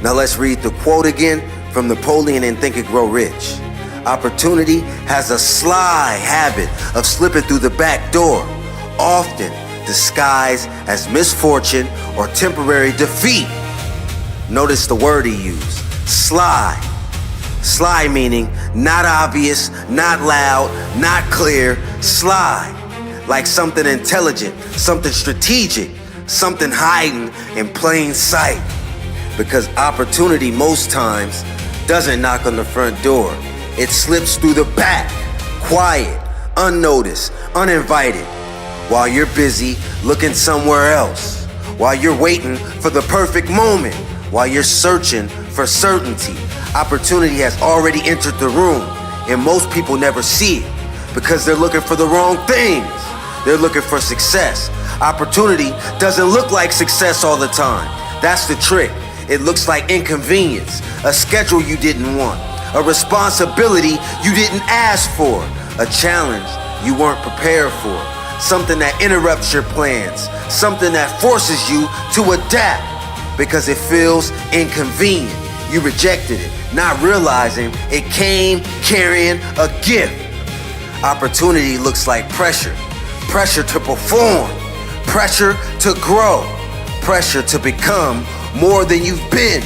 Now let's read the quote again from Napoleon in Think and Grow Rich. Opportunity has a sly habit of slipping through the back door, often disguised as misfortune or temporary defeat. Notice the word he used, sly. Sly meaning not obvious, not loud, not clear, sly. Like something intelligent, something strategic, something hiding in plain sight. Because opportunity most times doesn't knock on the front door. It slips through the back, quiet, unnoticed, uninvited, while you're busy looking somewhere else, while you're waiting for the perfect moment, while you're searching for certainty. Opportunity has already entered the room, and most people never see it because they're looking for the wrong things. They're looking for success. Opportunity doesn't look like success all the time. That's the trick. It looks like inconvenience, a schedule you didn't want, a responsibility you didn't ask for, a challenge you weren't prepared for, something that interrupts your plans, something that forces you to adapt because it feels inconvenient. You rejected it, not realizing it came carrying a gift. Opportunity looks like pressure. Pressure to perform, pressure to grow, pressure to become more than you've been.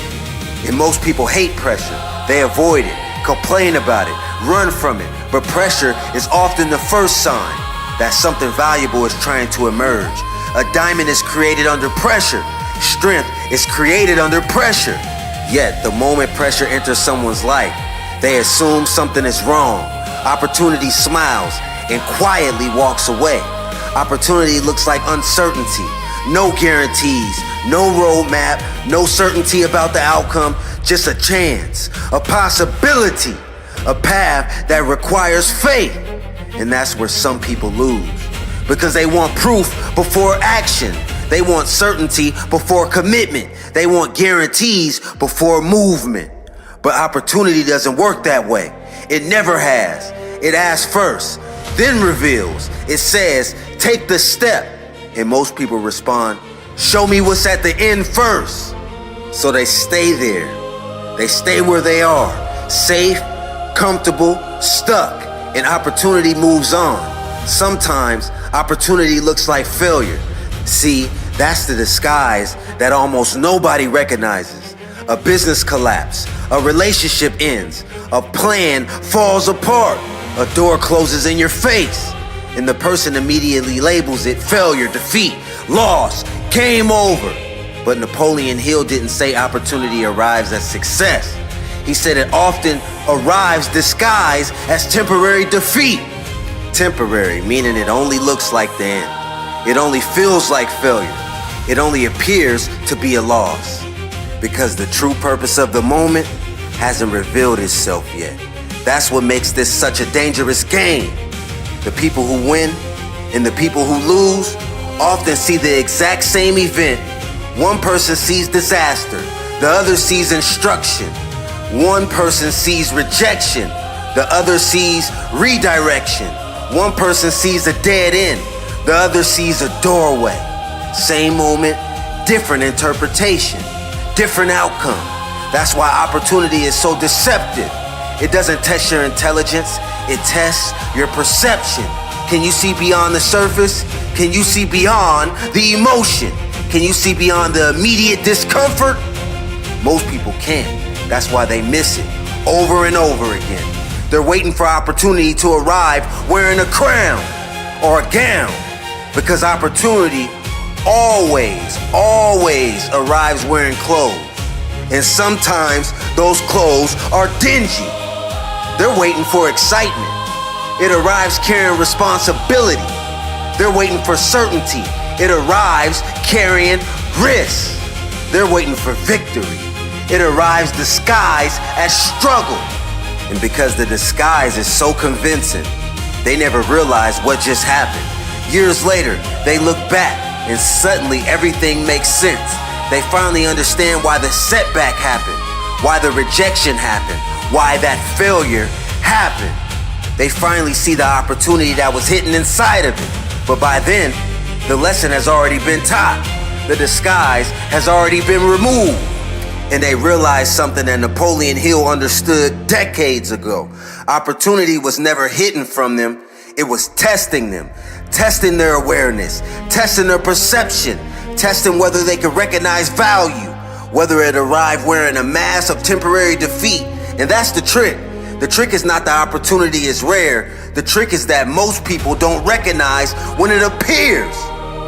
And most people hate pressure. They avoid it, complain about it, run from it. But pressure is often the first sign that something valuable is trying to emerge. A diamond is created under pressure. Strength is created under pressure. Yet, the moment pressure enters someone's life, they assume something is wrong. Opportunity smiles and quietly walks away. Opportunity looks like uncertainty. No guarantees, no roadmap, no certainty about the outcome, just a chance, a possibility, a path that requires faith. And that's where some people lose because they want proof before action. They want certainty before commitment. They want guarantees before movement. But opportunity doesn't work that way. It never has. It asks first, then reveals. It says, take the step. And most people respond, show me what's at the end first. So they stay there. They stay where they are, safe, comfortable, stuck, and opportunity moves on. Sometimes opportunity looks like failure. See, that's the disguise that almost nobody recognizes. A business collapse, a relationship ends, a plan falls apart, a door closes in your face, and the person immediately labels it failure, defeat, loss, game over. But Napoleon Hill didn't say opportunity arrives as success. He said it often arrives disguised as temporary defeat. Temporary, meaning it only looks like the end. It only feels like failure. It only appears to be a loss. Because the true purpose of the moment hasn't revealed itself yet. That's what makes this such a dangerous game. The people who win and the people who lose often see the exact same event. One person sees disaster, the other sees instruction. One person sees rejection, the other sees redirection. One person sees a dead end, the other sees a doorway. Same moment, different interpretation, different outcome. That's why opportunity is so deceptive. It doesn't test your intelligence, it tests your perception. Can you see beyond the surface? Can you see beyond the emotion? Can you see beyond the immediate discomfort? Most people can't. That's why they miss it over and over again. They're waiting for opportunity to arrive wearing a crown or a gown, because opportunity always arrives wearing clothes. And sometimes those clothes are dingy. They're waiting for excitement. It arrives carrying responsibility. They're waiting for certainty. It arrives carrying risk. They're waiting for victory. It arrives disguised as struggle. And because the disguise is so convincing, they never realize what just happened. Years later, they look back and suddenly everything makes sense. They finally understand why the setback happened, why the rejection happened, why that failure happened. They finally see the opportunity that was hidden inside of it. But by then, the lesson has already been taught. The disguise has already been removed. And they realized something that Napoleon Hill understood decades ago. Opportunity was never hidden from them. It was testing them, testing their awareness, testing their perception, testing whether they could recognize value, whether it arrived wearing a mask of temporary defeat. And that's the trick. The trick is not the opportunity is rare. The trick is that most people don't recognize when it appears.